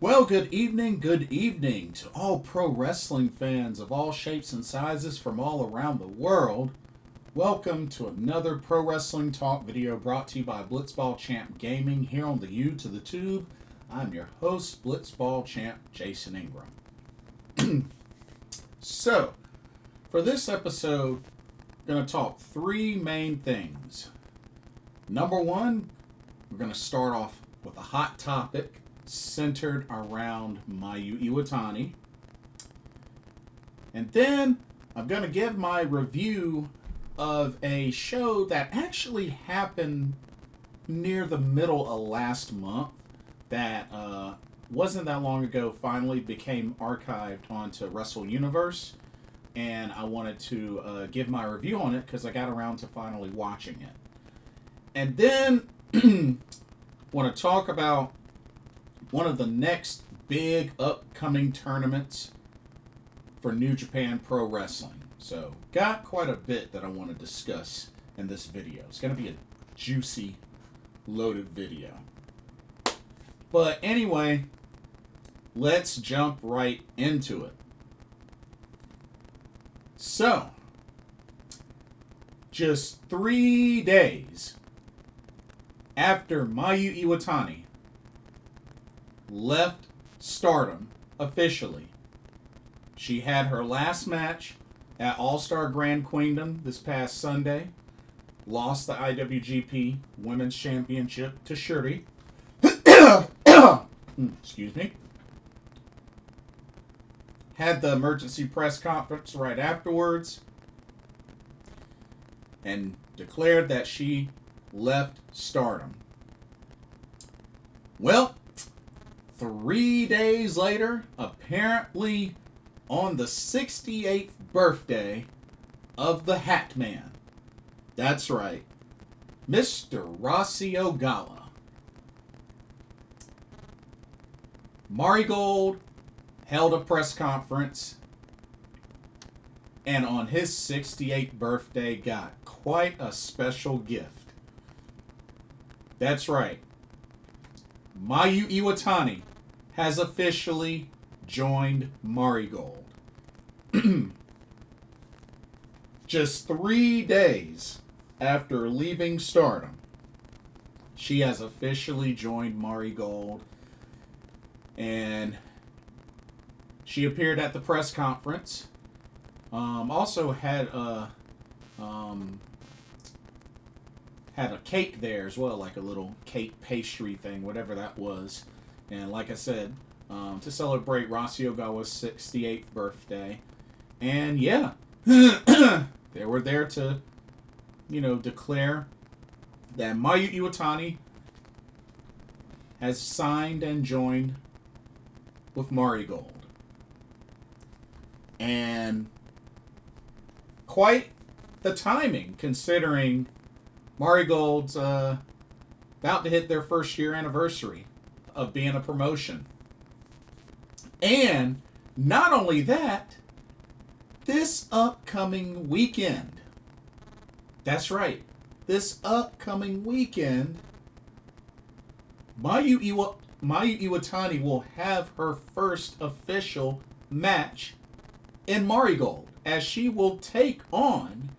Well, good evening to all pro wrestling fans of all shapes and sizes from all around the world. Welcome to another Pro Wrestling Talk video brought to you by Blitzball Champ Gaming here on the U to the Tube. I'm your host, Blitzball Champ Jason Ingram. So, for this episode, I'm going to talk three main things. Number one, we're going to start off with a hot topic centered around Mayu Iwatani. And then I'm going to give my review of a show that actually happened near the middle of last month that wasn't that long ago, finally became archived onto Wrestle Universe. And I wanted to give my review on it because I got around to finally watching it. And then want to talk about one of the next big upcoming tournaments for New Japan Pro Wrestling. So, got quite a bit that I want to discuss in this video. It's going to be a juicy, loaded video. But anyway, let's jump right into it. So, just 3 days after Mayu Iwatani left Stardom officially, she had her last match at All-Star Grand Queendom this past Sunday, lost the IWGP Women's Championship to Shiryu. Excuse me. Had the emergency press conference right afterwards and declared that she left Stardom. Well, 3 days later, apparently on the 68th birthday of the Hat Man. That's right, Mr. Rossio Gala. Marigold held a press conference and on his 68th birthday got quite a special gift. That's right, Mayu Iwatani has officially joined Marigold. Just 3 days after leaving Stardom, she has officially joined Marigold. And she appeared at the press conference. Also had a cake there as well, like a little cake pastry thing, whatever that was. And like I said, to celebrate Rossio Gawa's 68th birthday. And yeah, they were there to, declare that Mayu Iwatani has signed and joined with Marigold. And quite the timing, considering Marigold's about to hit their first year anniversary of being a promotion. And not only that, this upcoming weekend, that's right, this upcoming weekend, Mayu Iwatani will have her first official match in Marigold, as she will take on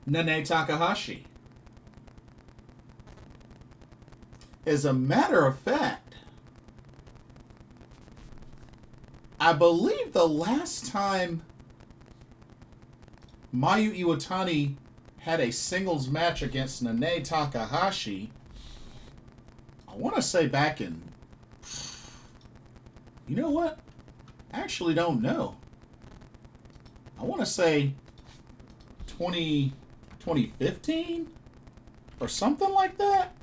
Nene Takahashi. As a matter of fact, I believe the last time Mayu Iwatani had a singles match against Nene Takahashi, I want to say back in, you know what? I actually don't know. I want to say 2015 or something like that.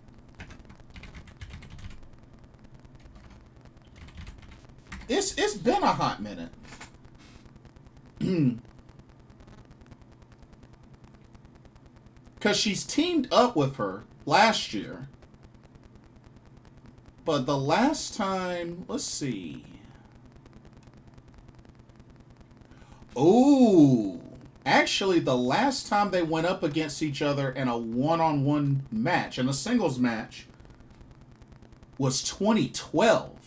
It's been a hot minute. Because she's teamed up with her last year. But the last time, let's see. Oh, actually the last time they went up against each other in a one-on-one match, in a singles match, was 2012.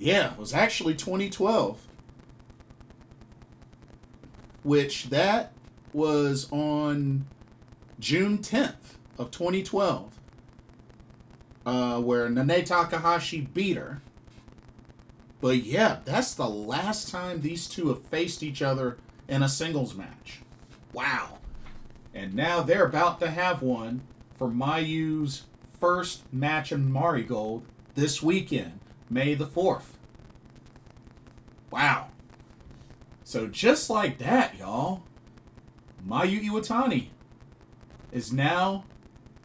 Yeah, it was actually 2012. Which that was on June 10th of 2012. Where Nane Takahashi beat her. But yeah, that's the last time these two have faced each other in a singles match. Wow. And now they're about to have one for Mayu's first match in Marigold this weekend, May the 4th. Wow. So just like that, y'all, Mayu Iwatani is now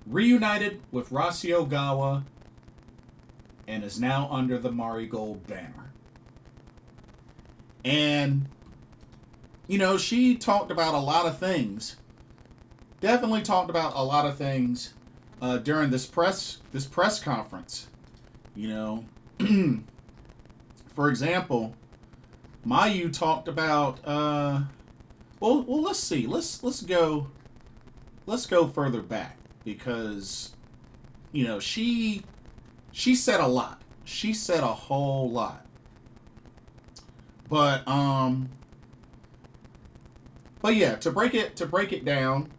reunited with Rasi Ogawa and is now under the Marigold banner. And, you know, she talked about a lot of things. Definitely talked about a lot of things during this press conference. You know, for example, Mayu talked about well let's see. Let's go further back because you know, she said a lot. She said a whole lot. But yeah, to break it down,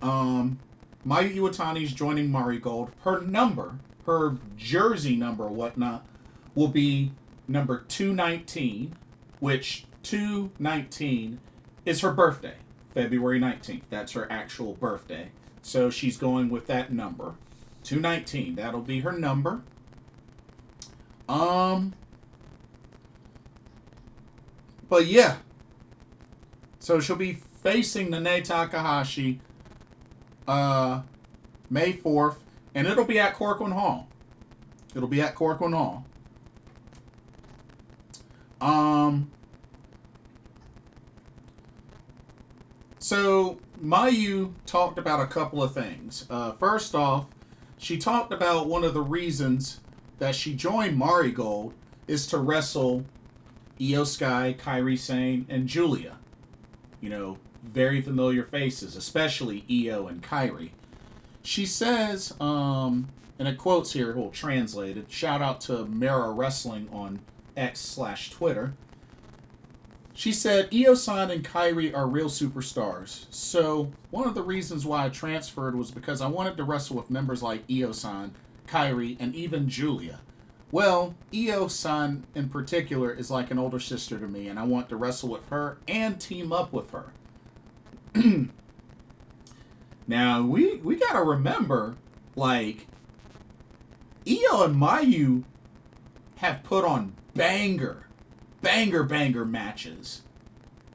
Mayu Iwatani's joining Marigold. Her jersey number or whatnot, will be number 219, which 219 is her birthday, February 19th. That's her actual birthday. So she's going with that number. 219. That'll be her number. But yeah. So she'll be facing Nane Takahashi May 4th. And it'll be at Corcoran Hall. So Mayu talked about a couple of things. First off, she talked about one of the reasons that she joined Marigold is to wrestle Io Sky, Kairi Sane, and Julia. You know, very familiar faces, especially Io and Kairi. She says, and it quotes here, we'll translate it. Shout out to Mara Wrestling on X/Twitter. She said, Io-san and Kairi are real superstars. So one of the reasons why I transferred was because I wanted to wrestle with members like Io-san, Kairi, and even Julia. Well, Io-san in particular is like an older sister to me, and I want to wrestle with her and team up with her. Now, we gotta remember, like, Io and Mayu have put on banger matches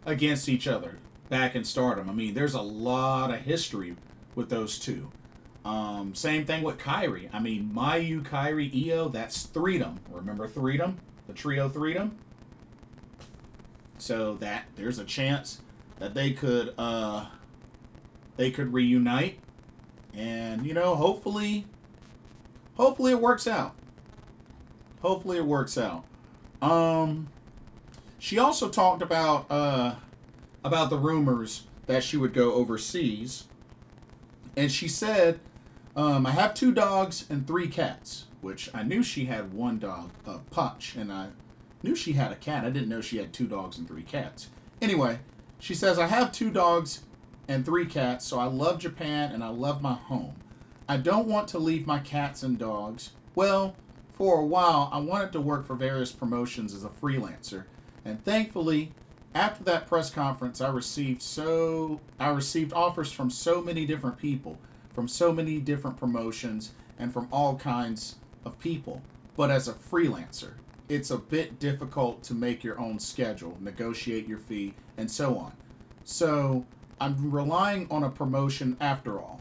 against each other back in Stardom. I mean, there's a lot of history with those two. Same thing with Kairi. I mean, Mayu, Kairi, Io, that's Threedom. Remember Threedom? The trio Threedom? So that there's a chance that they could reunite, and you know, hopefully it works out. She also talked about the rumors that she would go overseas, and she said, I have 2 dogs and 3 cats, which I knew she had 1 dog, Punch, and I knew she had a cat. I didn't know she had 2 dogs and 3 cats. Anyway, she says, I have 2 dogs and 3 cats, so I love Japan and I love my home. I don't want to leave my cats and dogs. Well, for a while, I wanted to work for various promotions as a freelancer, and thankfully, after that press conference, I received offers from so many different people, from so many different promotions, and from all kinds of people. But as a freelancer, it's a bit difficult to make your own schedule, negotiate your fee, and so on. So I'm relying on a promotion after all.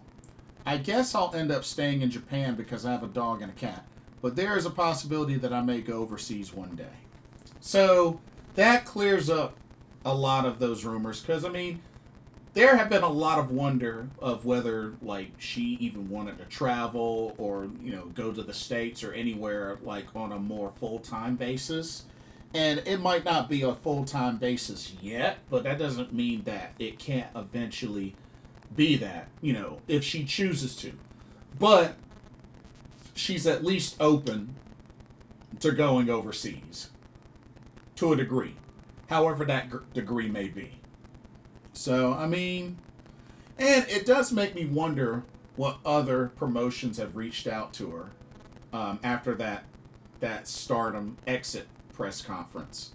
I guess I'll end up staying in Japan because I have a dog and a cat, but there is a possibility that I may go overseas one day. So that clears up a lot of those rumors, because I mean, there have been a lot of wonder of whether, like, she even wanted to travel or, you know, go to the States or anywhere, like, on a more full-time basis. And it might not be a full-time basis yet, but that doesn't mean that it can't eventually be that, you know, if she chooses to. But she's at least open to going overseas to a degree, however that degree may be. So, I mean, and it does make me wonder what other promotions have reached out to her after that Stardom exit press conference.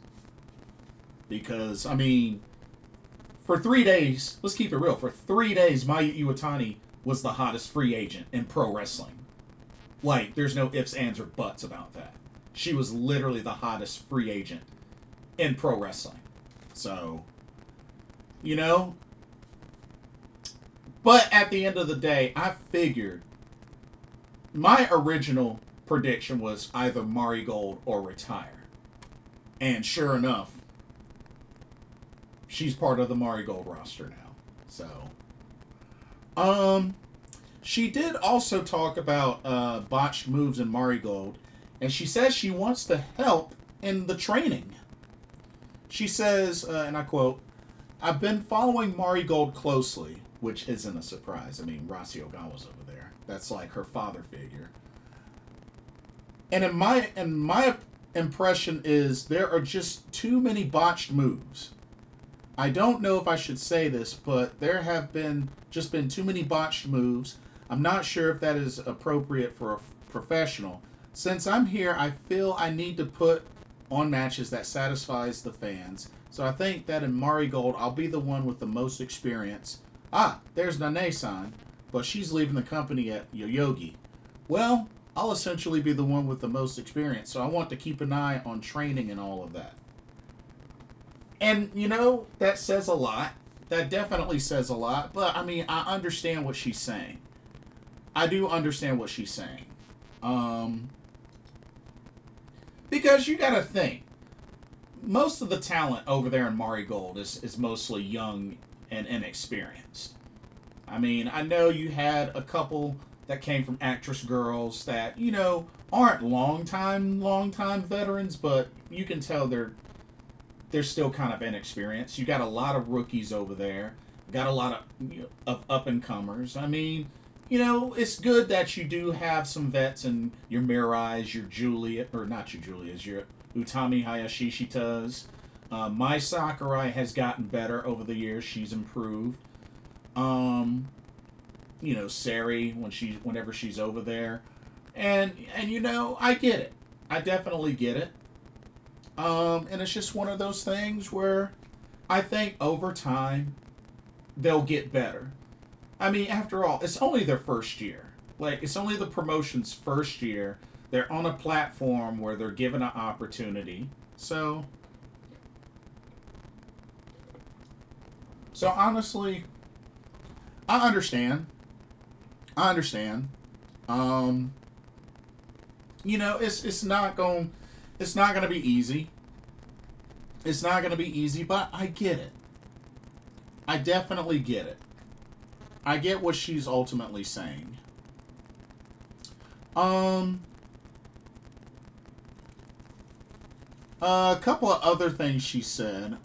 Because, I mean, for 3 days, let's keep it real, for 3 days, Mayu Iwatani was the hottest free agent in pro wrestling. Like, there's no ifs, ands, or buts about that. She was literally the hottest free agent in pro wrestling. So, you know. But at the end of the day, I figured my original prediction was either Marigold or retire. And sure enough, she's part of the Marigold roster now. So, she did also talk about botched moves in Marigold, and she says she wants to help in the training. She says, and I quote, "I've been following Marigold closely," which isn't a surprise. I mean, Rasi Ogawa's over there. That's like her father figure. And in my impression is there are just too many botched moves. I don't know if I should say this, but there have been too many botched moves. I'm not sure if that is appropriate for a professional. Since I'm here, I feel I need to put on matches that satisfies the fans. So I think that in Marigold, I'll be the one with the most experience. Ah, there's Nane-san, but she's leaving the company at Yoyogi. Well, I'll essentially be the one with the most experience, so I want to keep an eye on training and all of that. And, you know, that says a lot. That definitely says a lot. But, I mean, I understand what she's saying. I do understand what she's saying. Because you gotta think. Most of the talent over there in Marigold is mostly young and inexperienced. I mean, I know you had a couple that came from Actress Girls that, you know, aren't long time veterans, but you can tell they're still kind of inexperienced. You got a lot of rookies over there. Got a lot of up-and-comers. I mean, you know, it's good that you do have some vets in your Mirais, your Julia, or not your Julias, your Utami Hayashishitas. Mai Sakurai has gotten better over the years. She's improved. You know, Sari whenever she's over there. And you know, I get it. I definitely get it. And it's just one of those things where I think over time they'll get better. I mean, after all, it's only their first year. Like, it's only the promotion's first year. They're on a platform where they're given an opportunity. So honestly, I understand. You know, it's not gonna be easy. It's not gonna be easy, but I get it. I definitely get it. I get what she's ultimately saying. A couple of other things she said.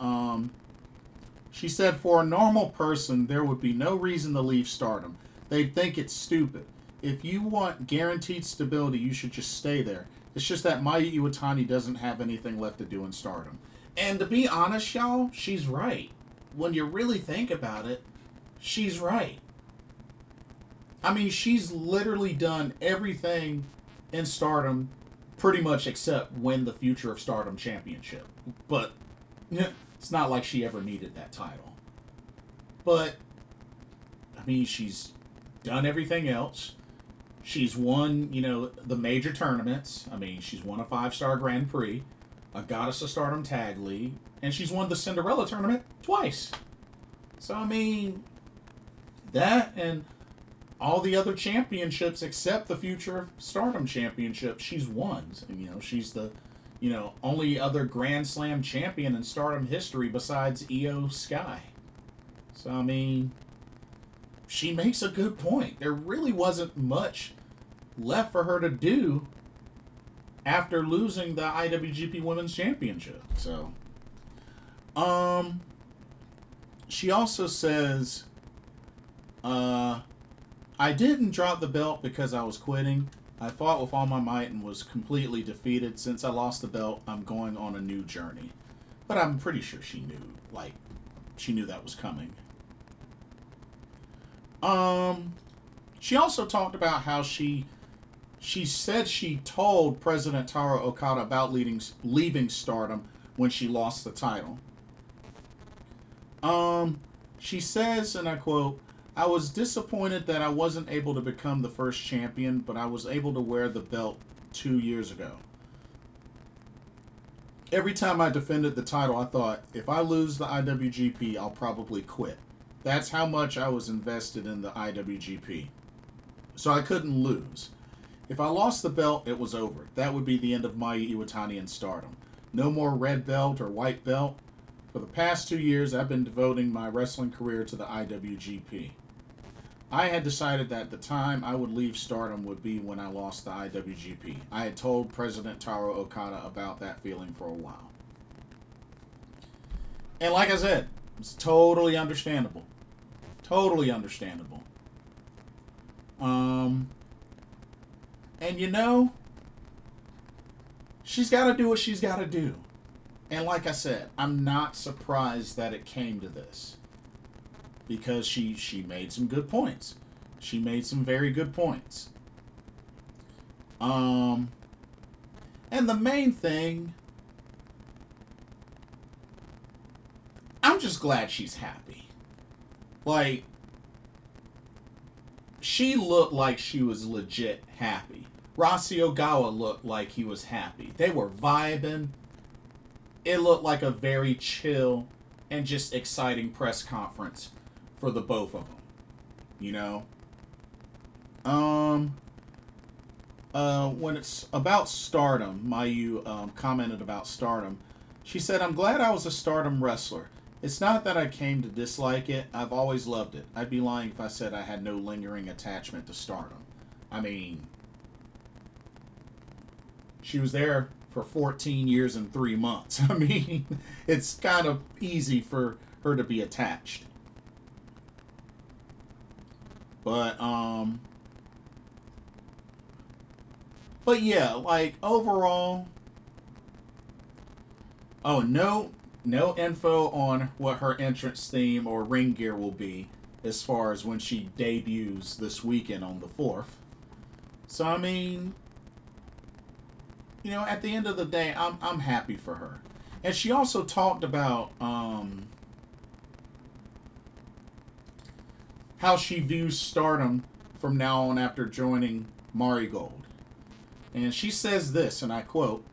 She said, for a normal person, there would be no reason to leave Stardom. They'd think it's stupid. If you want guaranteed stability, you should just stay there. It's just that Mayu Iwatani doesn't have anything left to do in Stardom. And to be honest, y'all, she's right. When you really think about it, she's right. I mean, she's literally done everything in Stardom pretty much except win the Future of Stardom Championship. But it's not like she ever needed that title. But, I mean, she's done everything else. She's won, you know, the major tournaments. I mean, she's won a 5-star Grand Prix, a Goddess of Stardom Tag League, and she's won the Cinderella tournament twice. So, I mean, that and all the other championships except the Future of Stardom Championship, she's won. And, you know, she's the, you know, only other Grand Slam champion in Stardom history besides Io Sky. So, I mean, she makes a good point. There really wasn't much left for her to do after losing the IWGP Women's Championship. So, she also says, I didn't drop the belt because I was quitting. I fought with all my might and was completely defeated. Since I lost the belt, I'm going on a new journey. But I'm pretty sure she knew, like, she knew that was coming. She also talked about how she said she told President Toru Okada about leaving Stardom when she lost the title. She says, and I quote, "I was disappointed that I wasn't able to become the first champion, but I was able to wear the belt 2 years ago. Every time I defended the title, I thought, if I lose the IWGP, I'll probably quit. That's how much I was invested in the IWGP. So I couldn't lose. If I lost the belt, it was over. That would be the end of Mayu Iwatani in Stardom. No more red belt or white belt. For the past 2 years, I've been devoting my wrestling career to the IWGP. I had decided that the time I would leave Stardom would be when I lost the IWGP. I had told President Toru Okada about that feeling for a while." And like I said, it's totally understandable. Totally understandable. And you know, she's got to do what she's got to do. And like I said, I'm not surprised that it came to this. Because she made some good points. She made some very good points. And the main thing, I'm just glad she's happy. Like, she looked like she was legit happy. Rossi Ogawa looked like he was happy. They were vibing. It looked like a very chill and just exciting press conference for the both of them, you know. When it's about Stardom, Mayu commented about Stardom. She said, "I'm glad I was a Stardom wrestler. It's not that I came to dislike it. I've always loved it. I'd be lying if I said I had no lingering attachment to Stardom." I mean, she was there for 14 years and 3 months. I mean, it's kind of easy for her to be attached. But yeah, like overall, no info on what her entrance theme or ring gear will be as far as when she debuts this weekend on the 4th. So I mean, you know, at the end of the day, I'm happy for her. And she also talked about how she views Stardom from now on after joining Marigold. And she says this, and I quote,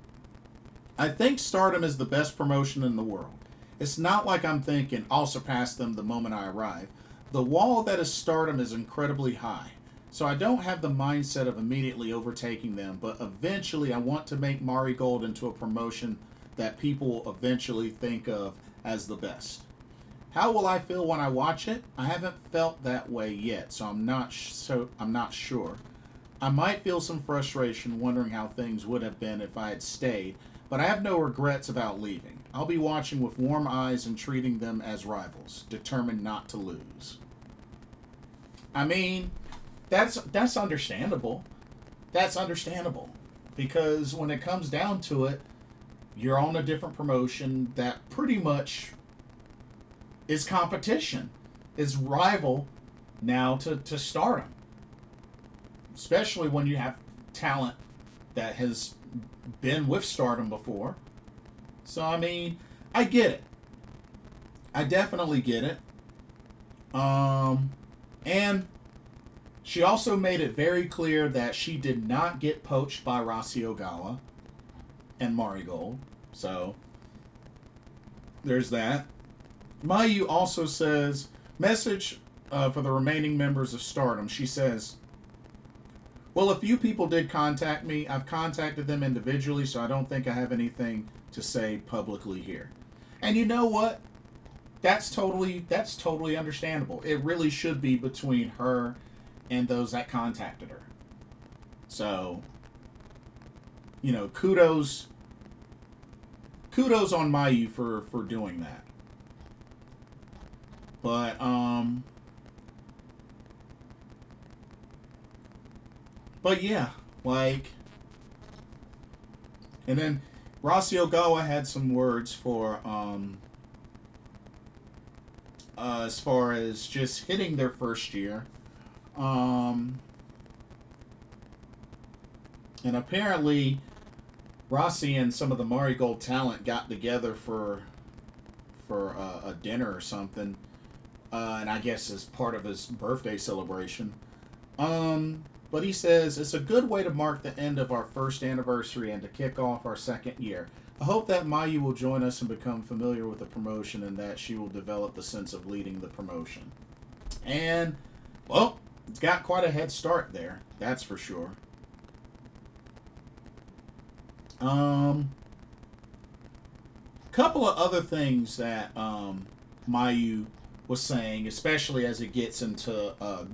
"I think Stardom is the best promotion in the world. It's not like I'm thinking I'll surpass them the moment I arrive. The wall that is Stardom is incredibly high. So I don't have the mindset of immediately overtaking them, but eventually I want to make Marigold into a promotion that people will eventually think of as the best. How will I feel when I watch it? I haven't felt that way yet, so I'm not sure. I might feel some frustration wondering how things would have been if I had stayed, but I have no regrets about leaving. I'll be watching with warm eyes and treating them as rivals, determined not to lose." I mean, that's understandable. That's understandable. Because when it comes down to it, you're on a different promotion that pretty much is competition. Is rival now to Stardom. Especially when you have talent that has been with Stardom before. So, I mean, I get it. I definitely get it. And she also made it very clear that she did not get poached by Rossi Ogawa and Marigold. So, there's that. Mayu also says, message for the remaining members of Stardom. She says, "Well, a few people did contact me. I've contacted them individually, so I don't think I have anything to say publicly here." And you know what? That's totally understandable. It really should be between her and those that contacted her. So, you know, kudos on Mayu for doing that. But yeah, Like, and then Rossi Ogawa had some words for as far as just hitting their first year. And apparently Rossi and some of the Marigold talent got together for a dinner or something, and I guess as part of his birthday celebration. But he says it's a good way to mark the end of our first anniversary and to kick off our second year. I hope that Mayu will join us and become familiar with the promotion, and that she will develop the sense of leading the promotion. And, well, it's got quite a head start there, that's for sure. Couple of other things that Mayu was saying, especially as it gets into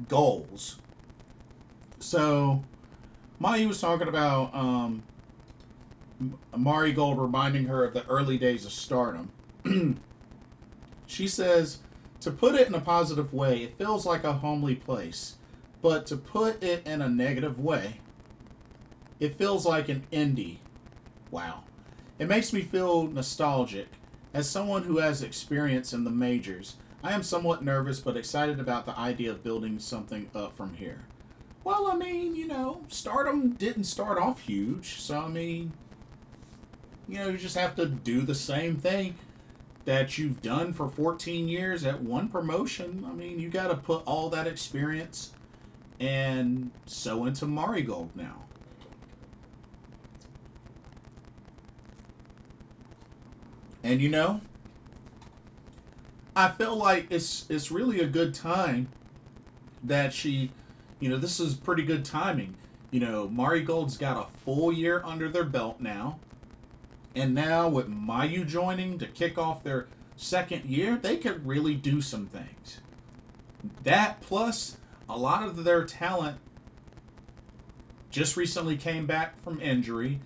goals. So, Mayu was talking about Marigold reminding her of the early days of Stardom. She says, to put it in a positive way, it feels like a homely place. But to put it in a negative way, it feels like an indie. Wow. It makes me feel nostalgic. As someone who has experience in the majors, I am somewhat nervous but excited about the idea of building something up from here. Well, I mean, you know, Stardom didn't start off huge, so I mean, you know, you just have to do the same thing that you've done for 14 years at one promotion. I mean, you got to put all that experience and so into Marigold now. And you know, I feel like it's really a good time that she, you know, this is pretty good timing. You know, Marigold's got a full year under their belt now. And now with Mayu joining to kick off their second year, they could really do some things. That plus a lot of their talent just recently came back from injury.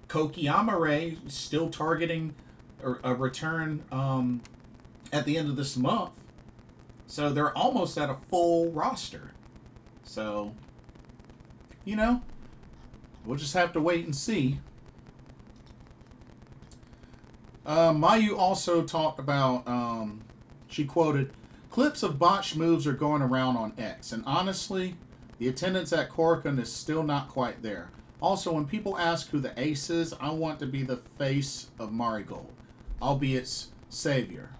Kouki Amare still targeting a return at the end of this month. So they're almost at a full roster. So, you know, we'll just have to wait and see. Mayu also talked about, she quoted, clips of botched moves are going around on X, and honestly, the attendance at Korakuen is still not quite there. Also, when people ask who the ace is, I want to be the face of Marigold. I'll be its savior.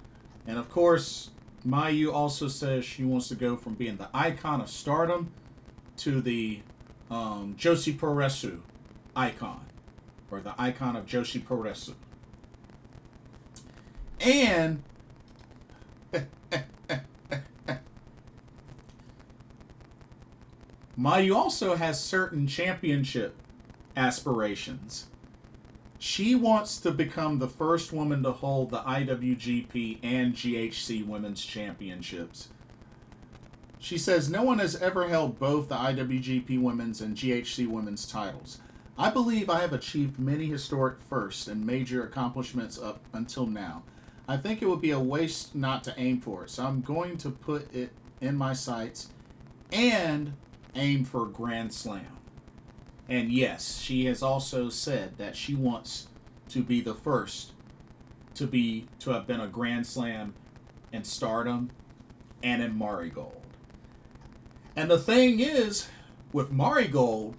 And of course, Mayu also says she wants to go from being the icon of Stardom to the Joshi Puresu icon, or the icon of Joshi Puresu. And Mayu also has certain championship aspirations. She wants to become the first woman to hold the IWGP and GHC Women's Championships. She says no one has ever held both the IWGP Women's and GHC Women's titles. I believe I have achieved many historic firsts and major accomplishments up until now. I think it would be a waste not to aim for it, so I'm going to put it in my sights and aim for a Grand Slam. And yes, she has also said that she wants to be the first to have been a Grand Slam in Stardom and in Marigold. And the thing is, with Marigold,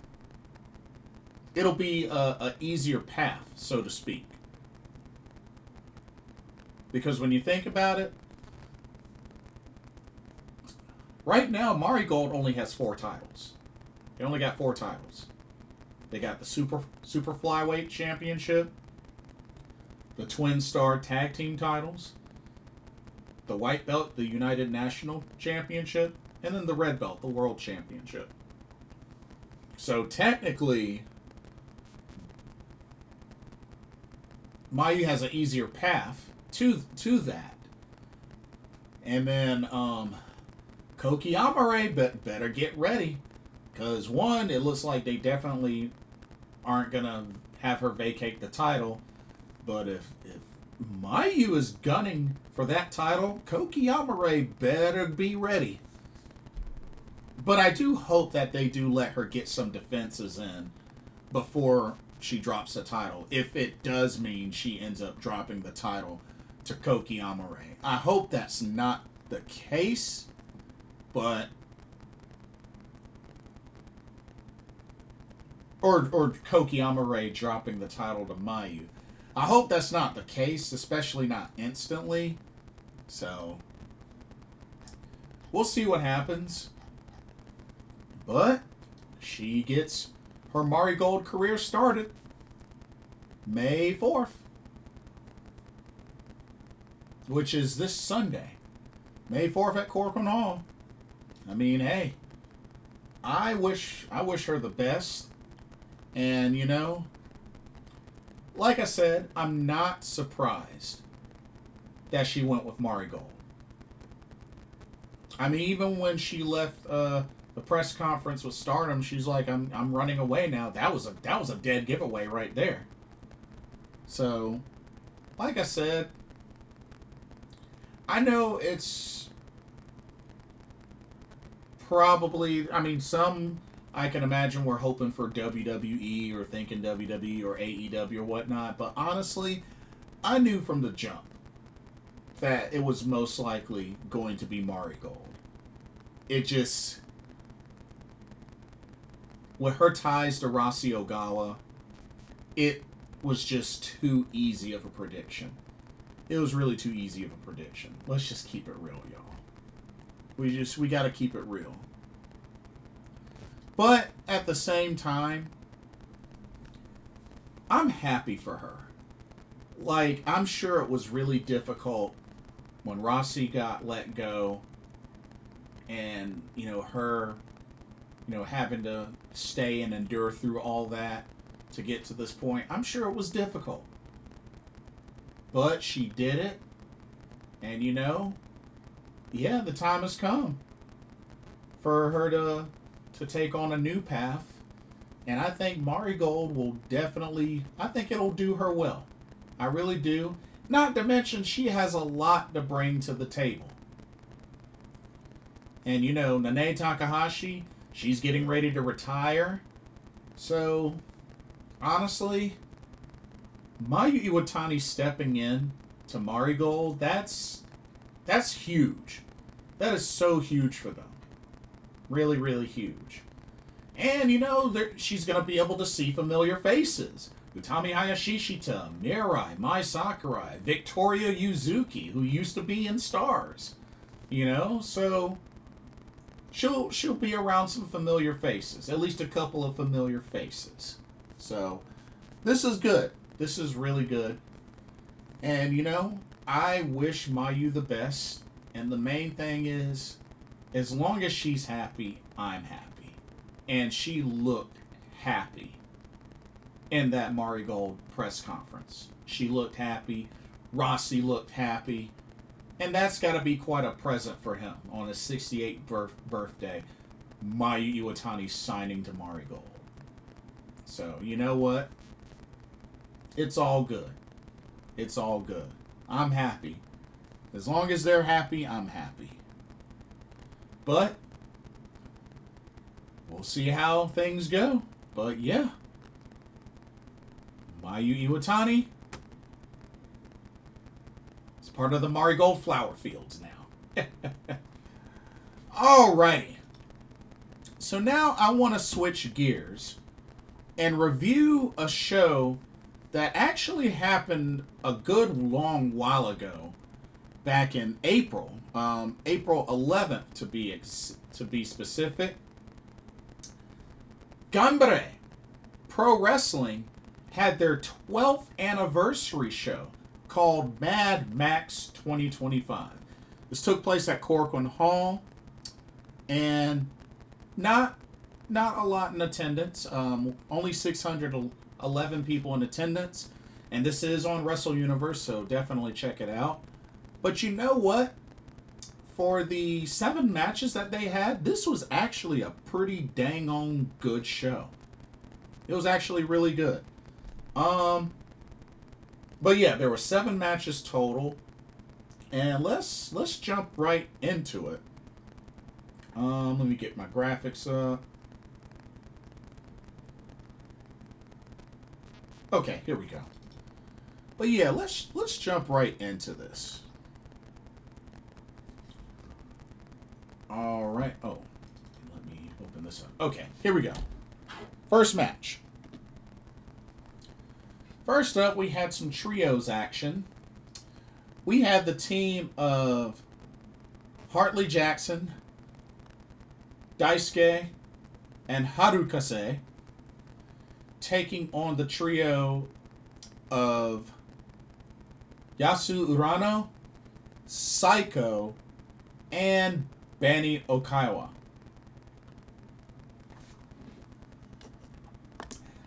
it'll be a easier path, so to speak. Because when you think about it, right now Marigold only has 4 titles. They only got 4 titles. They got the Super Flyweight Championship, the Twin Star Tag Team titles, the White Belt, the United National Championship, and then the Red Belt, the World Championship. So technically, Mayu has an easier path to that. And then Kouki Amare better get ready. Because one, it looks like they definitely aren't going to have her vacate the title. But if Mayu is gunning for that title, Kouki Amare better be ready. But I do hope that they do let her get some defenses in. before she drops the title, if it does mean she ends up dropping the title to Kouki Amare. I hope that's not the case, but or Kouki Amare dropping the title to Mayu. I hope that's not the case, especially not instantly. So we'll see what happens. But she gets her Marigold career started May 4th, which is this Sunday. May 4th at Korakuen Hall. I mean, hey, I wish her the best. And, you know, like I said, I'm not surprised that she went with Marigold. I mean, even when she left the press conference with Stardom, she's like, I'm running away now. That was a dead giveaway right there. So, like I said, I know it's probably, I mean, some I can imagine we're hoping for WWE or thinking WWE or AEW or whatnot, but honestly, I knew from the jump that it was most likely going to be Marigold. It just, with her ties to Rossi Ogawa, it was just too easy of a prediction. It was really too easy of a prediction. Let's just keep it real, y'all. We gotta keep it real. But at the same time, I'm happy for her. Like, I'm sure it was really difficult when Rossi got let go and, you know, her, you know, having to stay and endure through all that to get to this point. I'm sure it was difficult. But she did it. And, you know, yeah, the time has come for her to take on a new path. And I think Marigold will definitely, I think it'll do her well. I really do. Not to mention she has a lot to bring to the table. And you know, Nanae Takahashi, she's getting ready to retire. So, honestly, Mayu Iwatani stepping in to Marigold, that's huge. That is so huge for them. Really, really huge. And, you know, she's going to be able to see familiar faces. Utami Hayashishita, Mirai, Mai Sakurai, Victoria Yuzuki, who used to be in Stars. You know, so she'll be around some familiar faces. At least a couple of familiar faces. So, this is good. This is really good. And, you know, I wish Mayu the best. And the main thing is, as long as she's happy, I'm happy. And she looked happy in that Marigold press conference. She looked happy. Rossi looked happy. And that's got to be quite a present for him on his 68th birthday. Mayu Iwatani signing to Marigold. So, you know what? It's all good. It's all good. I'm happy. As long as they're happy, I'm happy. But we'll see how things go. But yeah. Mayu Iwatani is part of the Marigold flower fields now. Alrighty. So now I want to switch gears and review a show that actually happened a good long while ago, back in April, April 11th to be specific. Ganbare Pro Wrestling had their 12th anniversary show called Mad Max 2025. This took place at Korakuen Hall, and not a lot in attendance. Only 611 people in attendance, and this is on Wrestle Universe, so definitely check it out. But you know what? For the 7 matches that they had, this was actually a pretty dang on good show. It was actually really good. But yeah, there were 7 matches total, and let's jump right into it. Let me get my graphics up. Okay, here we go. But yeah, let's jump right into this. All right. Oh, let me open this up. Okay, here we go. First match. First up, we had some trios action. We had the team of Hartley Jackson, Daisuke, and HARUKAZE taking on the trio of Yasu Urano, Sato, and Banny Oikawa.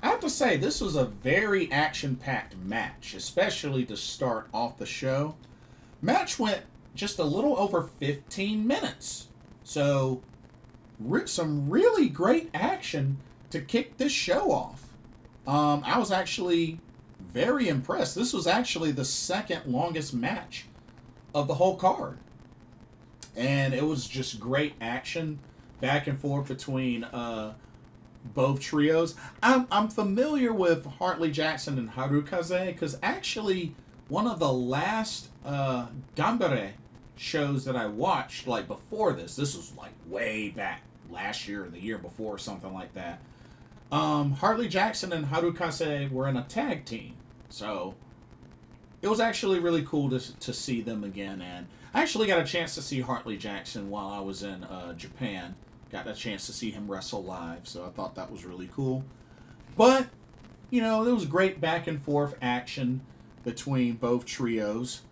I have to say, this was a very action-packed match, especially to start off the show. Match went just a little over 15 minutes. So, some really great action to kick this show off. I was actually very impressed. This was actually the second longest match of the whole card. And it was just great action back and forth between both trios. I'm familiar with Hartley Jackson and HARUKAZE because actually one of the last Ganbare shows that I watched, like before this was like way back last year or the year before or something like that. Hartley Jackson and HARUKAZE were in a tag team. So it was actually really cool to see them again. And I actually got a chance to see Hartley Jackson while I was in Japan. Got a chance to see him wrestle live, so I thought that was really cool. But, you know, there was great back and forth action between both trios.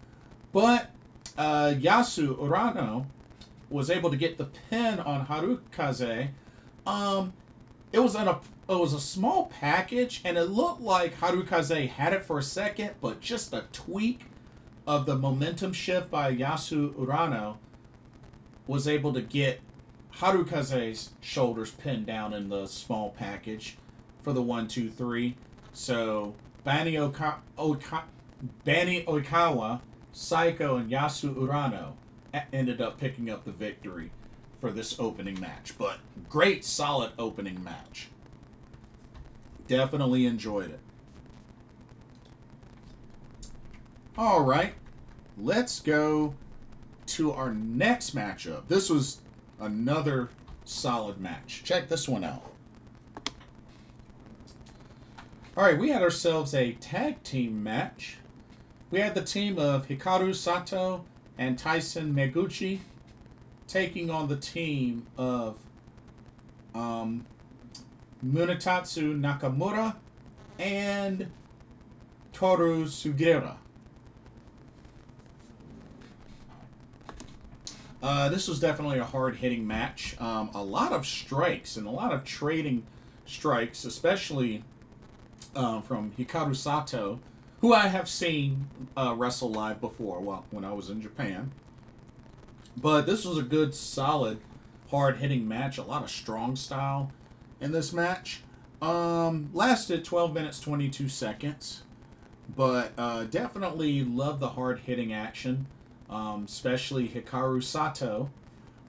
But Yasu Urano was able to get the pin on HARUKAZE. It was a small package, and it looked like HARUKAZE had it for a second, but just a tweak of the momentum shift by Yasu Urano was able to get HARUKAZE's shoulders pinned down in the small package for the 1, 2, 3. So Banny Oikawa, Saito, and Yasu Urano ended up picking up the victory for this opening match. But great, solid opening match. Definitely enjoyed it. All right, let's go to our next matchup. This was another solid match. Check this one out. All right, we had ourselves a tag team match. We had the team of Hikaru Sato and Tyson Maeguchi taking on the team of Munetatsu Nakamura and Toru Sugiura. This was definitely a hard-hitting match. A lot of strikes and a lot of trading strikes, especially from Hikaru Sato, who I have seen wrestle live before when I was in Japan. But this was a good, solid, hard-hitting match. A lot of strong style in this match. Lasted 12 minutes, 22 seconds. But definitely love the hard-hitting action. Especially Hikaru Sato.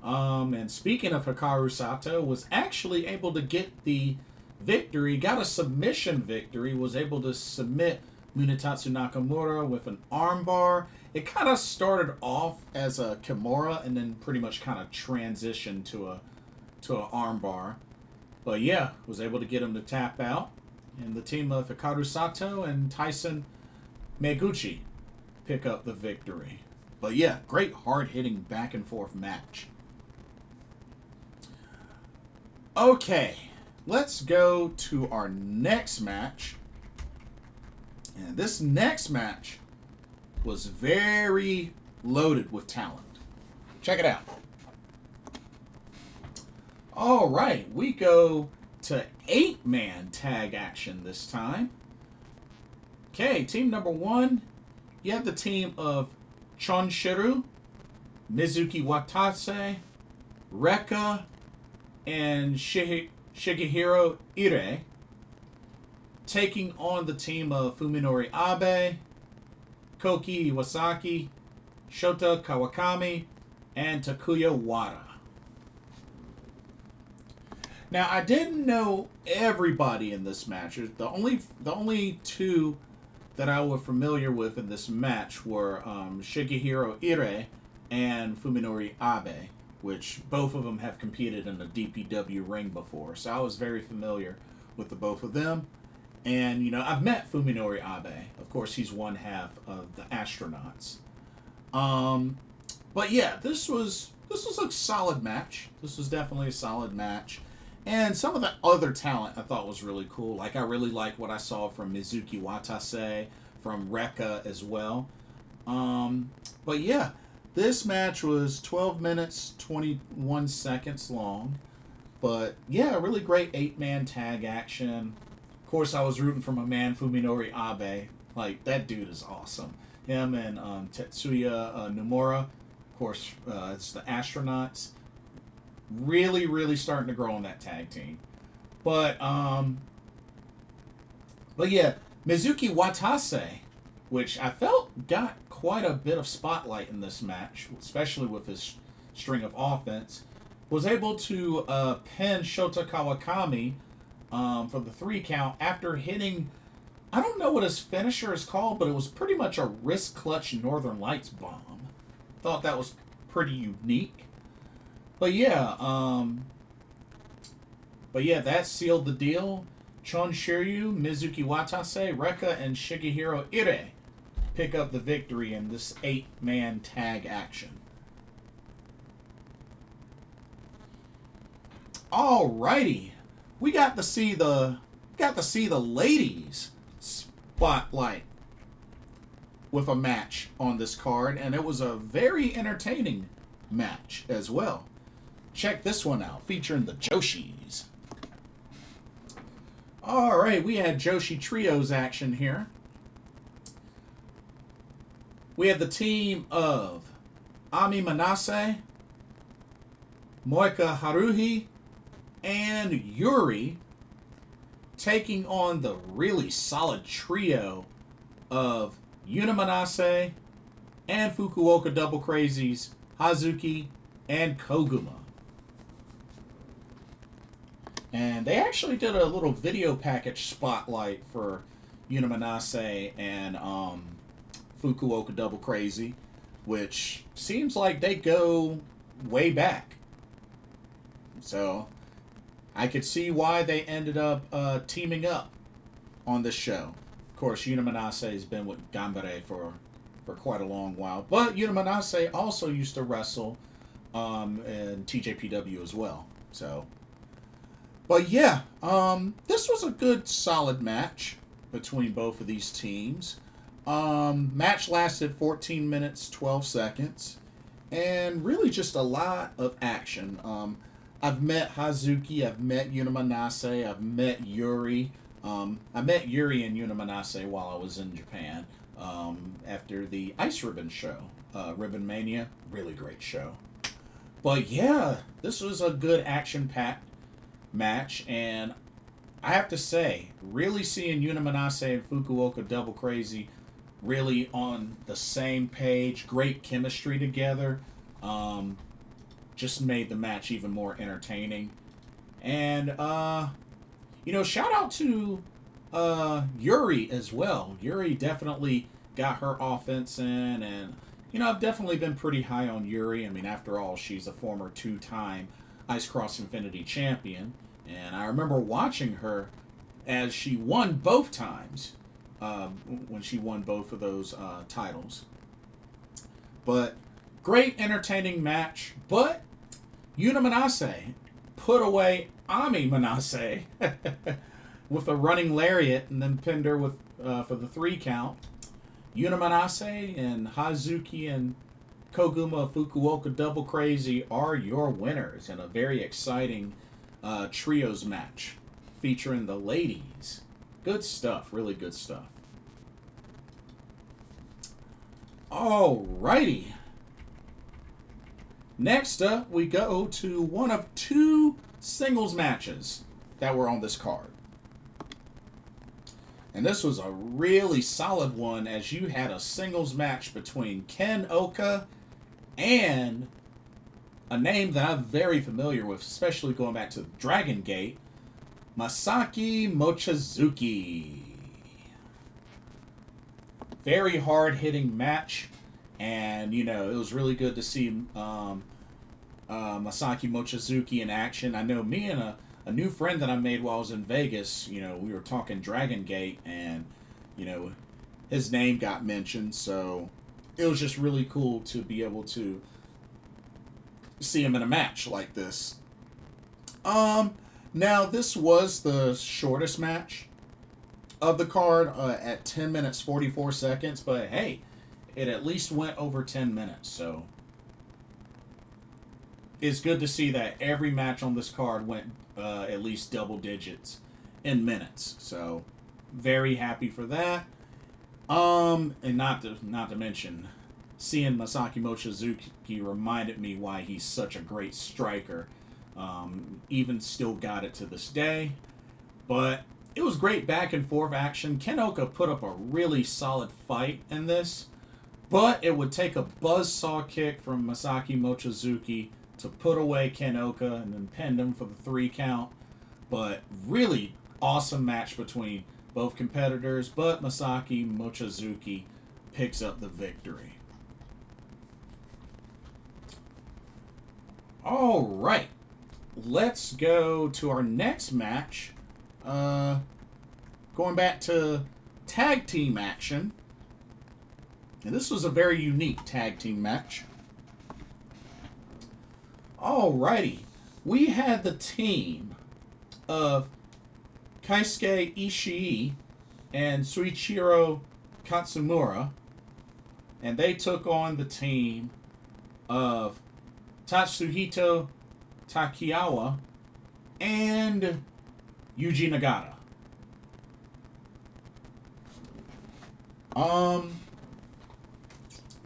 And speaking of Hikaru Sato, was actually able to get the victory, got a submission victory, was able to submit Munetatsu Nakamura with an armbar. It kind of started off as a Kimura and then pretty much kind of transitioned to an armbar. But yeah, was able to get him to tap out. And the team of Hikaru Sato and Tyson Maeguchi pick up the victory. But yeah, great hard-hitting back-and-forth match. Okay, let's go to our next match. And this next match was very loaded with talent. Check it out. All right, we go to 8-man tag action this time. Okay, team number 1, you have the team of Chon Shiryu, Mizuki Watase, Rekka, and Shigehiro Irie taking on the team of Fuminori Abe, Kouki Iwasaki, Shota Kawakami, and Takuya Wada. Now, I didn't know everybody in this match. The only two that I was familiar with in this match were Shigehiro Irie and Fuminori Abe, which both of them have competed in the DPW ring before. So I was very familiar with the both of them. And, I've met Fuminori Abe. Of course, he's one half of the Astronauts. But yeah, this was a solid match. This was definitely a solid match. And some of the other talent I thought was really cool. Like, I really liked what I saw from Mizuki Watase, from Rekka as well. But yeah, this match was 12 minutes, 21 seconds long. But yeah, really great 8-man tag action. Of course, I was rooting for my man Fuminori Abe. Like, that dude is awesome. Him and Tetsuya Nomura, of course, it's the Astronauts. Really, really starting to grow on that tag team. But yeah, Mizuki Watase, which I felt got quite a bit of spotlight in this match, especially with his string of offense, was able to pin Shota Kawakami for the 3 count after hitting, I don't know what his finisher is called, but it was pretty much a wrist clutch Northern Lights bomb. Thought that was pretty unique. But yeah, that sealed the deal. Chon, Shiryu, Mizuki Watase, Rekka, and Shigehiro Irie pick up the victory in this 8-man tag action. Alrighty, we got to see the ladies spotlight with a match on this card, and it was a very entertaining match as well. Check this one out, featuring the Joshis. Alright, we had Joshi Trios action here. We had the team of Ami Manase, Moika Haruhi, and Yuri taking on the really solid trio of Yuna Manase and Fukuoka Double Crazies, Hazuki, and Koguma. And they actually did a little video package spotlight for Yuna Manase and Fukuoka Double Crazy, which seems like they go way back. So I could see why they ended up teaming up on this show. Of course, Yuna Manase has been with Ganbare for quite a long while. But Yuna Manase also used to wrestle in TJPW as well. So, but yeah, this was a good, solid match between both of these teams. Match lasted 14 minutes, 12 seconds. And really just a lot of action. I've met Hazuki, I've met Yuna Manase, I've met Yuri. I met Yuri and Yuna Manase while I was in Japan after the Ice Ribbon show. Ribbon Mania, really great show. But yeah, this was a good action-packed match, and I have to say, really seeing Yuna Manase and Fukuoka Double Crazy really on the same page, great chemistry together, just made the match even more entertaining. And, shout out to Yuri as well. Yuri definitely got her offense in, and, I've definitely been pretty high on Yuri. I mean, after all, she's a former 2-time Ice Cross Infinity champion, and I remember watching her as she won both times, when she won both of those titles. But great, entertaining match. But Yuna Manase put away Ami Manase with a running lariat and then pinned her with for the 3 count. Yuna Manase and Hazuki and Koguma Fukuoka Double Crazy are your winners in a very exciting trios match featuring the ladies. Good stuff, really good stuff. Alrighty. Next up, we go to one of 2 singles matches that were on this card. And this was a really solid one, as you had a singles match between Ken Oka and a name that I'm very familiar with, especially going back to Dragon Gate, Masaki Mochizuki. Very hard-hitting match, and, you know, it was really good to see Masaki Mochizuki in action. I know me and a new friend that I made while I was in Vegas, you know, we were talking Dragon Gate, and, you know, his name got mentioned, so it was just really cool to be able to see him in a match like this. Now this was the shortest match of the card at 10 minutes 44 seconds, but hey, it at least went over 10 minutes, so it's good to see that every match on this card went at least double digits in minutes, so very happy for that. And not to mention, seeing Masaki Mochizuki reminded me why he's such a great striker. Even still got it to this day. But it was great back and forth action. Ken Oka put up a really solid fight in this. But it would take a buzzsaw kick from Masaki Mochizuki to put away Ken Oka and then pin him for the 3 count. But really awesome match between both competitors. But Masaki Mochizuki picks up the victory. All right. Let's go to our next match. Going back to tag team action. And this was a very unique tag team match. Alrighty. We had the team of Keisuke Ishii and Shuichiro Katsumura. And they took on the team of Tatsuhito Takuya and Yuji Nagata.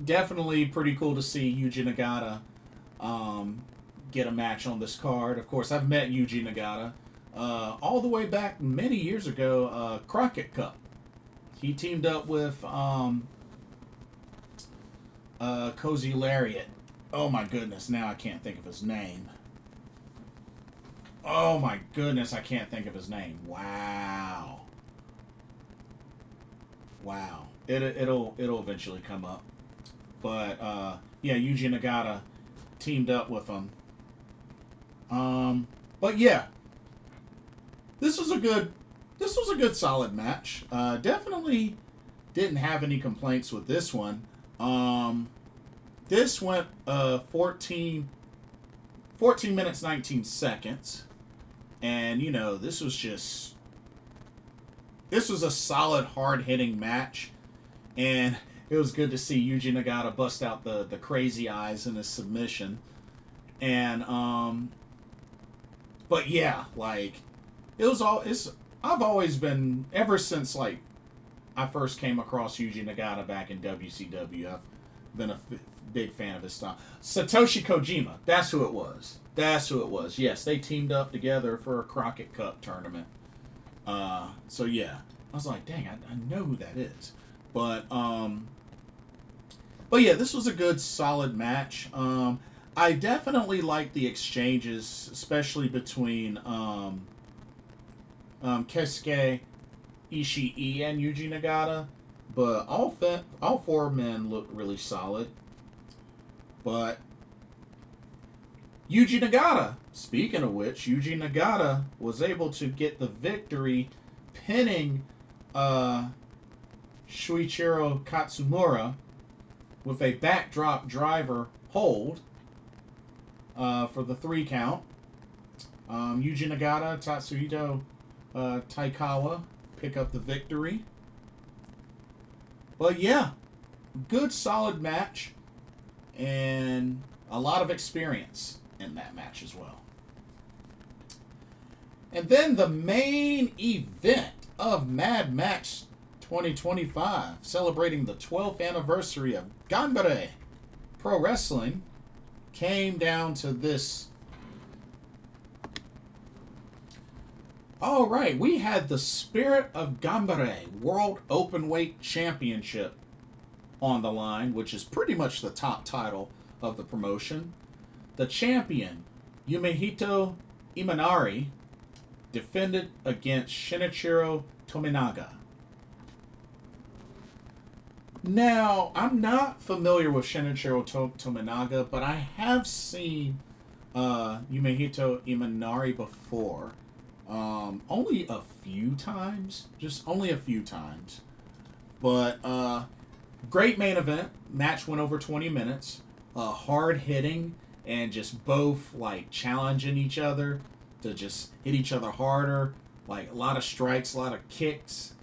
Definitely pretty cool to see Yuji Nagata get a match on this card. Of course, I've met Yuji Nagata all the way back many years ago, Crockett Cup. He teamed up with Cozy Lariat. Oh my goodness, now I can't think of his name. Oh my goodness, I can't think of his name. Wow. It'll eventually come up. But yeah, Yuji Nagata teamed up with him. But yeah, this was a good solid match. Definitely didn't have any complaints with this one. This went 14 minutes 19 seconds. And, you know, this was a solid, hard-hitting match. And it was good to see Yuji Nagata bust out the crazy eyes in his submission. And, but yeah, like, I've always been, ever since, like, I first came across Yuji Nagata back in WCW, I've been a big fan of his style. Satoshi Kojima, that's who it was. Yes, they teamed up together for a Crockett Cup tournament. So yeah, I was like, dang, I know who that is. But yeah, this was a good, solid match. I definitely like the exchanges, especially between Keisuke Ishii and Yuji Nagata. But all 4 men looked really solid. But Yuji Nagata, speaking of which, Yuji Nagata was able to get the victory, pinning Shuichiro Katsumura with a backdrop driver hold for the 3 count. Yuji Nagata, Tatsuhito Taikawa pick up the victory. But yeah, good solid match and a lot of experience in that match as well. And then the main event of Mad Max 2025, celebrating the 12th anniversary of Ganbare Pro Wrestling, came down to this. All right, we had the Spirit of Ganbare World Openweight Championship on the line, which is pretty much the top title of the promotion. the champion, Yumehito Imanari, defended against Shinichiro Tominaga. Now, I'm not familiar with Shinichiro Tominaga, but I have seen Yumehito Imanari before. Only a few times. Just only a few times. But, great main event. Match went over 20 minutes. Hard hitting and just both, like, challenging each other to just hit each other harder. Like, a lot of strikes, a lot of kicks.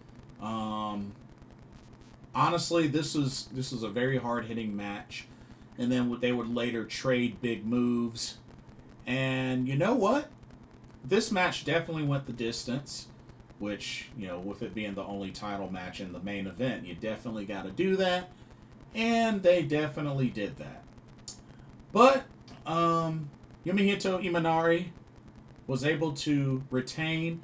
Honestly, this was a very hard-hitting match. And then they would later trade big moves. And you know what? This match definitely went the distance. Which, you know, with it being the only title match in the main event, you definitely got to do that. And they definitely did that. But, Yumehito Imanari was able to retain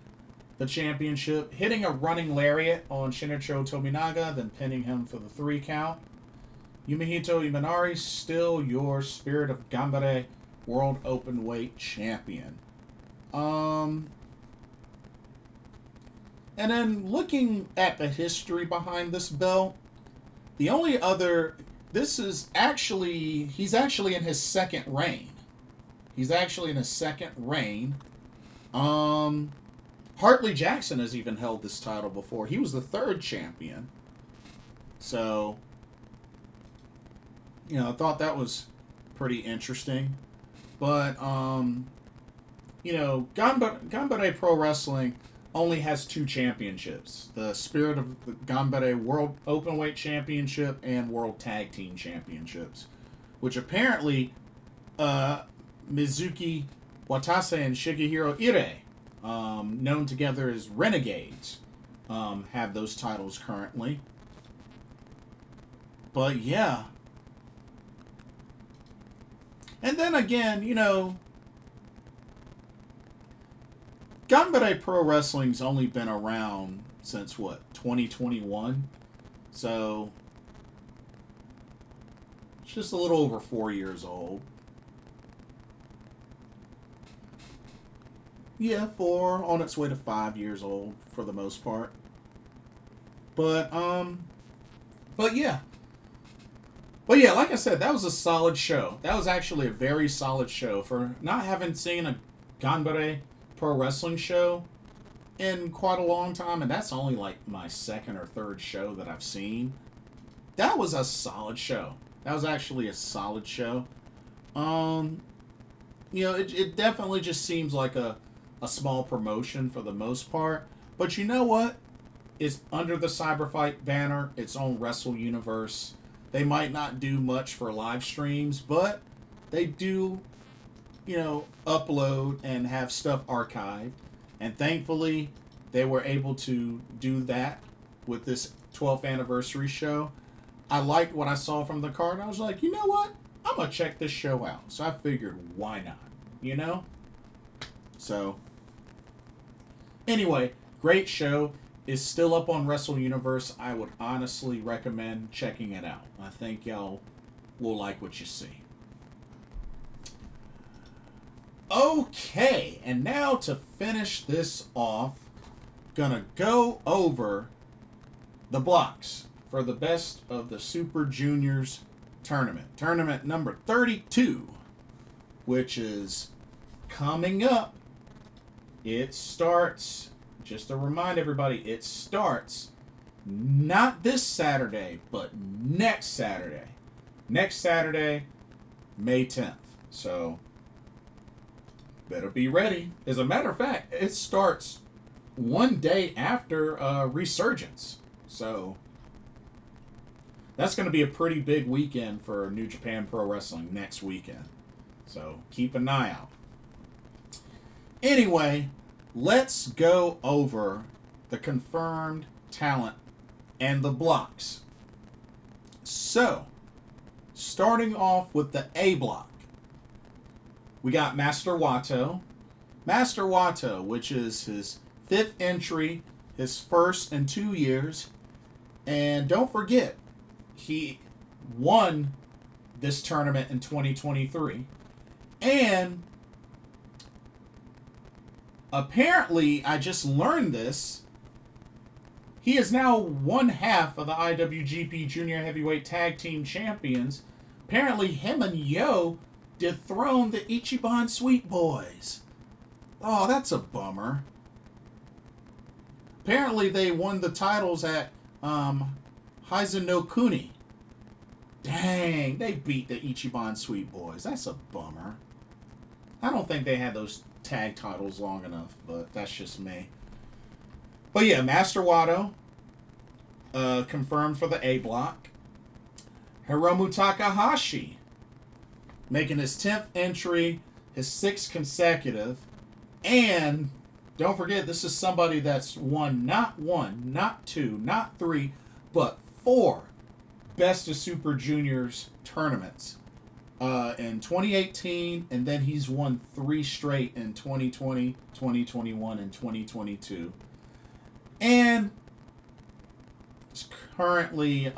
the championship, hitting a running lariat on Shinichiro Tominaga, then pinning him for the 3 count. Yumehito Imanari, still your Spirit of Ganbare World Openweight Champion. And then looking at the history behind this belt, the only other, he's actually in his second reign. Hartley Jackson has even held this title before. He was the 3rd champion. So, you know, I thought that was pretty interesting. But, you know, Ganbare Pro Wrestling only has 2 championships. The Spirit of the Ganbare World Openweight Championship and World Tag Team Championships. Which apparently, Mizuki, Watase, and Shigehiro Irie, known together as Renegades, have those titles currently. But yeah. And then again, you know, Ganbare Pro Wrestling's only been around since, 2021? So, it's just a little over 4 years old. Yeah, 4, on its way to 5 years old, for the most part. But yeah. But yeah, like I said, that was a solid show. That was actually a very solid show. For not having seen a Ganbare Pro Wrestling show in quite a long time, and that's only like my 2nd or 3rd show that I've seen. That was a solid show. That was actually a solid show. You know, it definitely just seems like a small promotion for the most part. But you know what? It's under the Cyberfight banner, its own Wrestle Universe. They might not do much for live streams, but they do, you know, upload and have stuff archived. And thankfully, they were able to do that with this 12th anniversary show. I liked what I saw from the card. I was like, you know what? I'm going to check this show out. So I figured, why not? You know? So, anyway, great show. Is still up on Wrestle Universe. I would honestly recommend checking it out. I think y'all will like what you see. Okay, and now to finish this off, gonna go over the blocks for the Best of the Super Juniors tournament. Tournament number 32, which is coming up. It starts, just to remind everybody, it starts not this Saturday, but next Saturday. Next Saturday, May 10th. So, better be ready. As a matter of fact, it starts one day after Resurgence. So, that's going to be a pretty big weekend for New Japan Pro Wrestling next weekend. So, keep an eye out. Anyway, let's go over the confirmed talent and the blocks. So, starting off with the A block, we got Master Wato. Master Wato, which is his 5th entry, his first in 2 years. And don't forget, he won this tournament in 2023. And apparently, I just learned this, he is now one half of the IWGP Junior Heavyweight Tag Team Champions. Apparently, him and Yo dethroned the Ichiban Sweet Boys. Oh, that's a bummer. Apparently, they won the titles at Heizen no Kuni. Dang, they beat the Ichiban Sweet Boys. That's a bummer. I don't think they had those tag titles long enough, but that's just me. But yeah, Master Wato confirmed for the A block. Hiromu Takahashi making his 10th entry, his 6th consecutive. And don't forget, this is somebody that's won not 1, not 2, not 3, but 4 Best of Super Juniors tournaments in 2018, and then he's won 3 straight in 2020, 2021, and 2022. And it's currently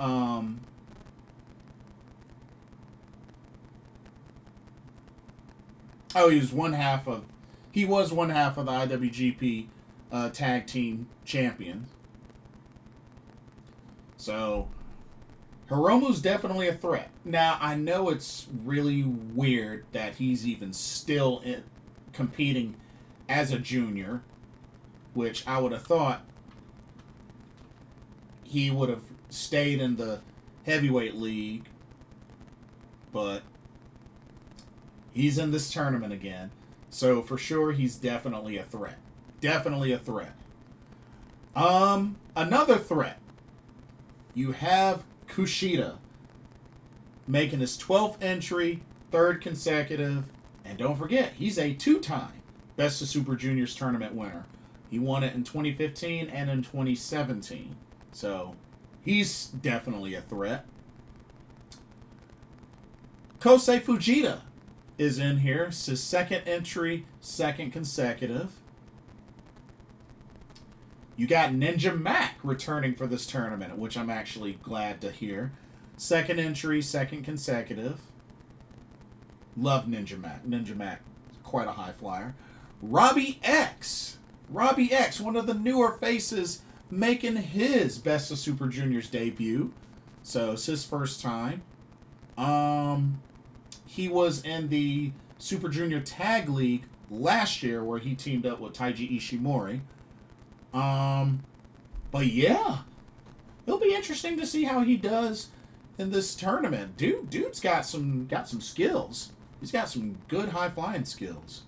he was one half of the IWGP Tag Team Champions. So Hiromu's definitely a threat. Now, I know it's really weird that he's even still competing as a junior, which I would have thought he would have stayed in the heavyweight league, but he's in this tournament again. So for sure, he's definitely a threat. Definitely a threat. Another threat. You have Kushida making his 12th entry, 3rd consecutive, and don't forget, he's a 2-time Best of Super Juniors tournament winner. He won it in 2015 and in 2017. So, he's definitely a threat. Kosei Fujita is in here. It's his 2nd entry, 2nd consecutive. You got Ninja Mac returning for this tournament, which I'm actually glad to hear. 2nd entry, 2nd consecutive. Love Ninja Mac. Ninja Mac, quite a high flyer. Robbie X. Robbie X, one of the newer faces, making his Best of Super Juniors debut. So it's his first time. He was in the Super Junior Tag League last year where he teamed up with Taiji Ishimori. But yeah, it'll be interesting to see how he does in this tournament. Dude's got some skills. He's got some good high flying skills.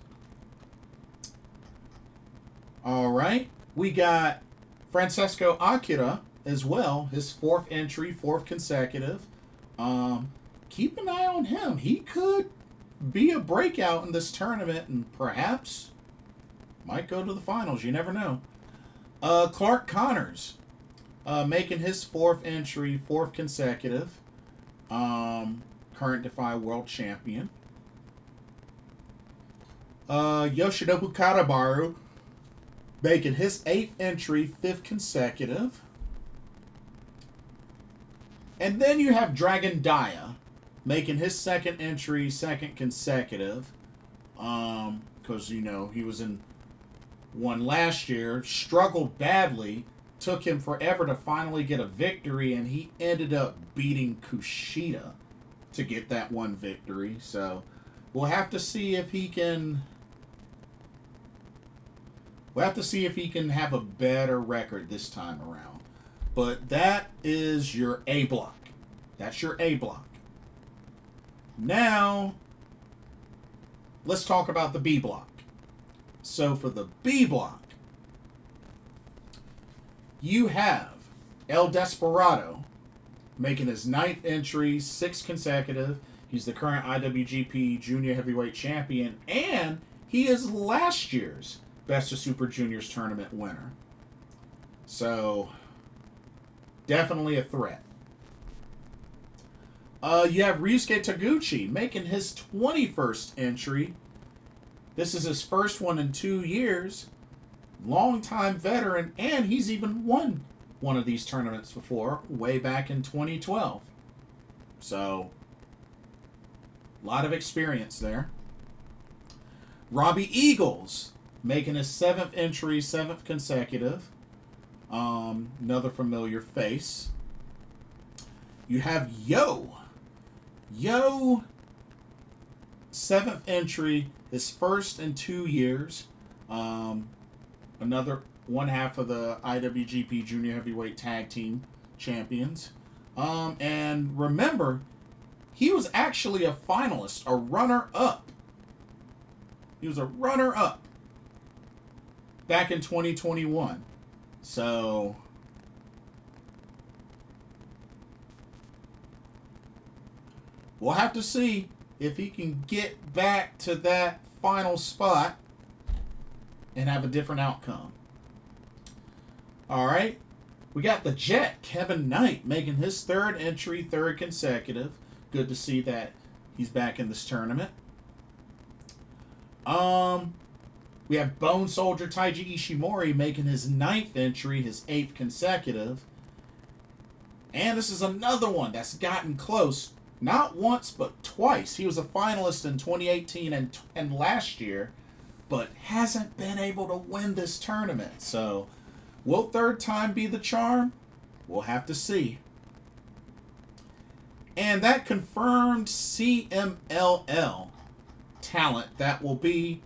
All right, we got Francesco Akira as well. His 4th entry, 4th consecutive. Keep an eye on him. He could be a breakout in this tournament and perhaps might go to the finals. You never know. Clark Connors making his 4th entry, 4th consecutive. Current Defy World Champion. Yoshinobu Karabaru making his 8th entry, 5th consecutive. And then you have Dragon Dia making his 2nd entry, 2nd consecutive. Because, he was in one last year, struggled badly, took him forever to finally get a victory, and he ended up beating Kushida to get that one victory. So we'll have to see if he can have a better record this time around. But that is your A block. That's your A block. Now, let's talk about the B block. So for the B block, you have El Desperado making his 9th entry, 6th consecutive. He's the current IWGP Junior Heavyweight Champion, and he is last year's Best of Super Juniors tournament winner. So, definitely a threat. You have Ryusuke Taguchi making his 21st entry. This is his first one in 2 years. Longtime veteran, and he's even won one of these tournaments before, way back in 2012. So, a lot of experience there. Robbie Eagles making his 7th entry, 7th consecutive. Another familiar face. You have Yo. Yo, 7th entry, his first in 2 years. Another one half of the IWGP Junior Heavyweight Tag Team Champions. And remember, he was actually a finalist, a runner-up. He was a runner-up back in 2021. So we'll have to see if he can get back to that final spot and have a different outcome. All right. We got the Jet, Kevin Knight, making his 3rd entry, 3rd consecutive. Good to see that he's back in this tournament. We have Bone Soldier Taiji Ishimori making his 9th entry, his 8th consecutive. And this is another one that's gotten close. Not once, but twice. He was a finalist in 2018 and last year, but hasn't been able to win this tournament. So, will 3rd time be the charm? We'll have to see. And that confirmed CMLL talent that will be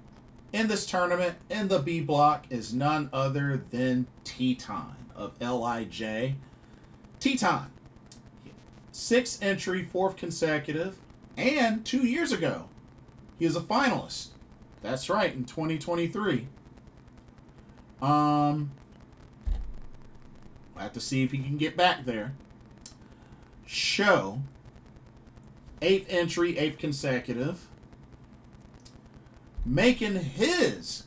in this tournament in the B block is none other than Teton of LIJ. Teton, 6th entry, 4th consecutive, and 2 years ago, he was a finalist. That's right, in 2023. I have to see if he can get back there. Show, 8th entry, 8th consecutive, making his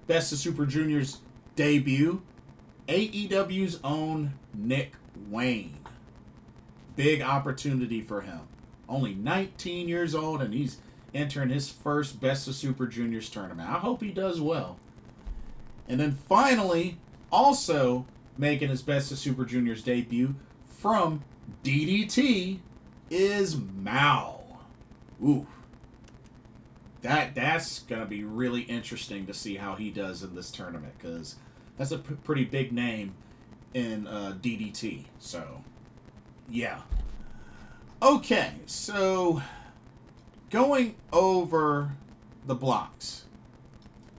Best of Super Juniors debut, AEW's own Nick Wayne. Big opportunity for him. Only 19 years old, and he's entering his first Best of Super Juniors tournament. I hope he does well. And then finally, also making his Best of Super Juniors debut from DDT is Mao. Ooh. That's going to be really interesting to see how he does in this tournament, because that's a pretty big name in DDT. So, yeah. Okay, so going over the blocks.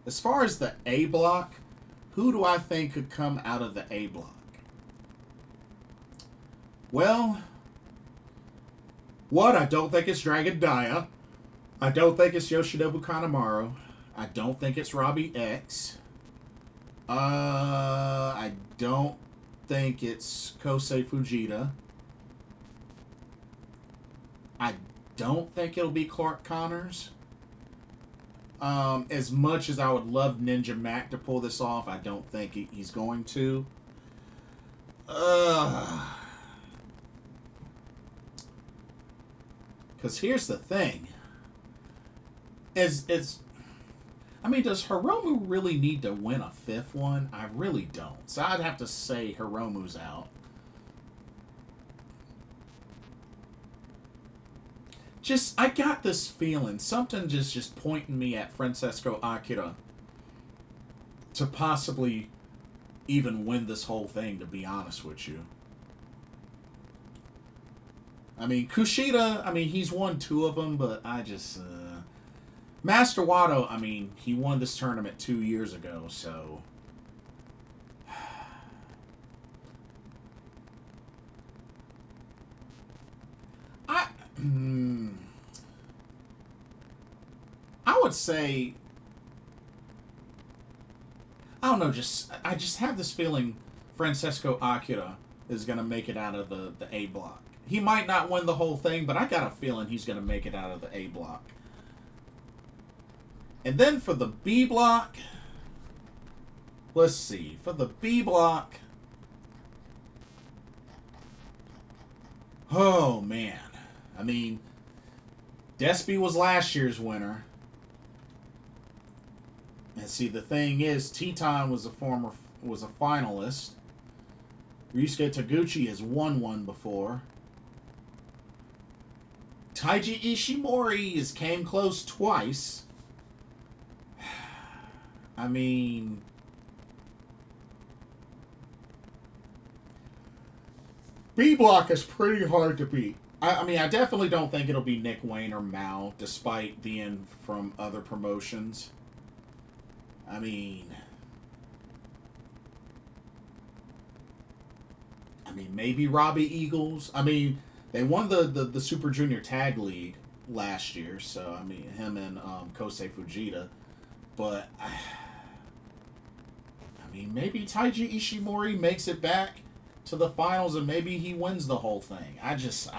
As far as the A block, who do I think could come out of the A block? Well, I don't think it's Dragon Dia. I don't think it's Yoshinobu Kanemaru. I don't think it's Robbie X. I don't think it's Kosei Fujita. I don't think it'll be Clark Connors. As much as I would love Ninja Mac to pull this off, I don't think he's going to. Because here's the thing. Does Hiromu really need to win a 5th one? I really don't. So I'd have to say Hiromu's out. I got this feeling, something just pointing me at Francesco Akira to possibly even win this whole thing, to be honest with you. I mean, Kushida, he's won 2 of them, but I just... Master Wato, he won this tournament 2 years ago, so... I would say... I don't know, I just have this feeling Francesco Akira is going to make it out of the A block. He might not win the whole thing, but I got a feeling he's going to make it out of the A block. And then for the B block, let's see. For the B block, oh man. Despy was last year's winner. And see, the thing is, Teton was a finalist. Ryusuke Taguchi has won one before. Taiji Ishimori came close twice. I mean, B block is pretty hard to beat. I mean, I definitely don't think it'll be Nick Wayne or Mao, despite being from other promotions. I mean, maybe Robbie Eagles. I mean, they won the Super Junior Tag League last year, so I mean, him and Kosei Fujita. But I mean, maybe Taiji Ishimori makes it back to the finals and maybe he wins the whole thing. I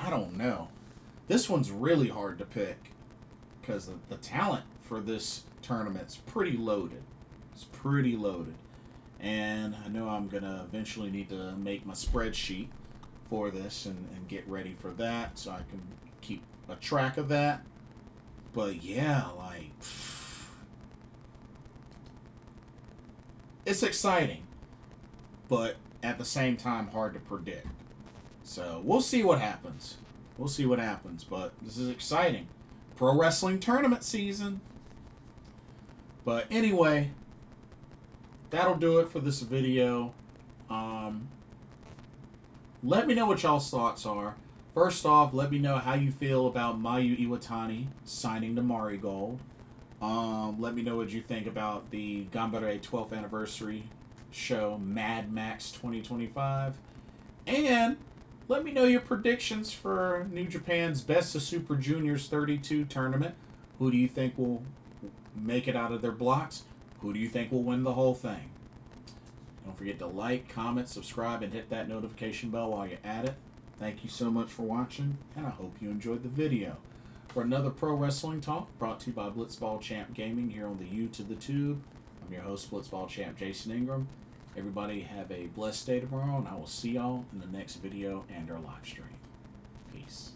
don't know. This one's really hard to pick because the talent for this tournament's pretty loaded. It's pretty loaded. And I know I'm going to eventually need to make my spreadsheet for this and get ready for that so I can keep a track of that. But yeah, like, it's exciting, but at the same time hard to predict. So we'll see what happens. We'll see what happens, but this is exciting. Pro wrestling tournament season. But anyway, that'll do it for this video. Let me know what y'all's thoughts are. First off, let me know how you feel about Mayu Iwatani signing to Marigold. Let me know what you think about the Ganbare 12th anniversary show, Mad Max 2025. And let me know your predictions for New Japan's Best of Super Juniors 32 tournament. Who do you think will make it out of their blocks? Who do you think will win the whole thing? Don't forget to like, comment, subscribe, and hit that notification bell while you're at it. Thank you so much for watching, and I hope you enjoyed the video. For another Pro Wrestling Talk, brought to you by Blitzball Champ Gaming here on the U to the Tube. I'm your host, Blitzball Champ Jason Ingram. Everybody have a blessed day tomorrow, and I will see y'all in the next video and our live stream. Peace.